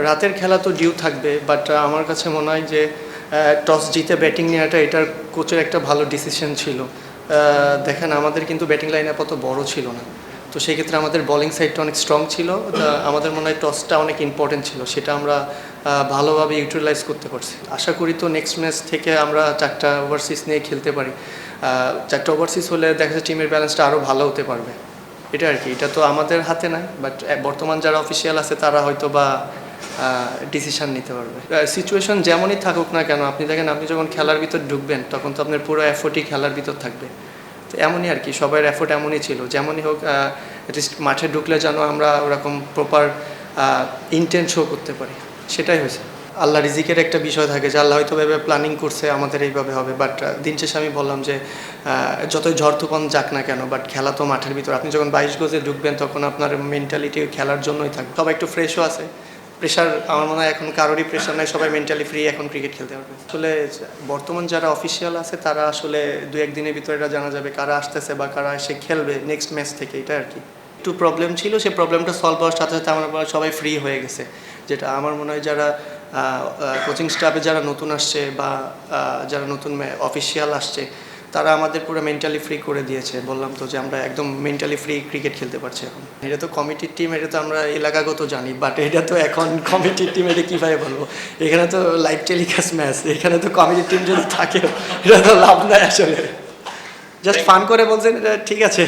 রাতের খেলা তো ডিউ থাকবে, বাট আমার কাছে মনে হয় যে টস জিতে ব্যাটিং নেওয়াটা এটার কোচের একটা ভালো ডিসিশন ছিল। দেখেন আমাদের কিন্তু ব্যাটিং লাইন আপ অত বড় ছিল না, তো সেই ক্ষেত্রে আমাদের বোলিং সাইডটা অনেক স্ট্রং ছিল। আমাদের মনে হয় টসটা অনেক ইম্পর্টেন্ট ছিল, সেটা আমরা ভালোভাবে ইউটিলাইজ করতে পারছি। আশা করি তো নেক্সট ম্যাচ থেকে আমরা 4টা ওভারসিজ নিয়ে খেলতে পারি। 4টা ওভারসিজ হলে দেখা যাচ্ছে টিমের ব্যালেন্সটা আরও ভালো হতে পারবে। এটা আর কি, এটা তো আমাদের হাতে নাই, বাট বর্তমান যারা অফিসিয়াল আছে তারা হয়তো বা ডিসিশান নিতে পারবে। সিচুয়েশন যেমনই থাকুক না কেন, আপনি দেখেন আপনি যখন খেলার ভিতর ঢুকবেন তখন তো আপনার পুরো এফোর্টই খেলার ভিতর থাকবে। তো এমনই আর কি, সবার এফোর্ট এমনই ছিল, যেমনই হোক অ্যাটলিস্ট মাঠে ঢুকলে যেন আমরা ওরকম প্রপার ইন্টেন্ট শো করতে পারি, সেটাই হয়েছে। আল্লাহ রিজিকের একটা বিষয় থাকে যে আল্লাহ হয়তো এভাবে প্ল্যানিং করছে আমাদের এইভাবে হবে, বাট দিন শেষে আমি বললাম যে যতই ঝড় তুফান যাক না কেন, বাট খেলা তো মাঠের ভিতর। আপনি যখন 22 গজে ঢুকবেন তখন আপনার মেন্টালিটি খেলার জন্যই থাকবে। সবাই একটু ফ্রেশও আছে, প্রেশার আমার মনে হয় এখন কারোরই প্রেশার নাই, সবাই মেন্টালি ফ্রি এখন ক্রিকেট খেলতে পারবে। আসলে বর্তমান যারা অফিসিয়াল আছে তারা আসলে 2-1 দিনের ভিতরে এটা জানা যাবে কারা আসতেছে বা কারা এসে খেলবে নেক্সট ম্যাচ থেকে, এটা আর কি। একটু প্রবলেম ছিল, সেই প্রবলেমটা সলভ হওয়ার সাথে সাথে আমরা সবাই ফ্রি হয়ে গেছে, যেটা আমার মনে হয় যারা কোচিং স্টাফে যারা নতুন আসছে বা যারা নতুন অফিসিয়াল আসছে তারা আমাদের পুরো মেন্টালি ফ্রি করে দিয়েছে। বললাম তো যে আমরা একদম মেন্টালি ফ্রি ক্রিকেট খেলতে পারছি এখন। এটা তো কমিটির টিম, এটা তো আমরা এলাকাগত জানি, বাট এটা তো এখন কমিটির টিম, এটা কীভাবে বলবো? এখানে তো লাইভ টেলিকাস্ট ম্যাচ, এখানে তো কমিটির টিম যদি থাকে এটা তো লাভ নাই আসলে। জাস্ট ফান করে বলছেন, এটা ঠিক আছে।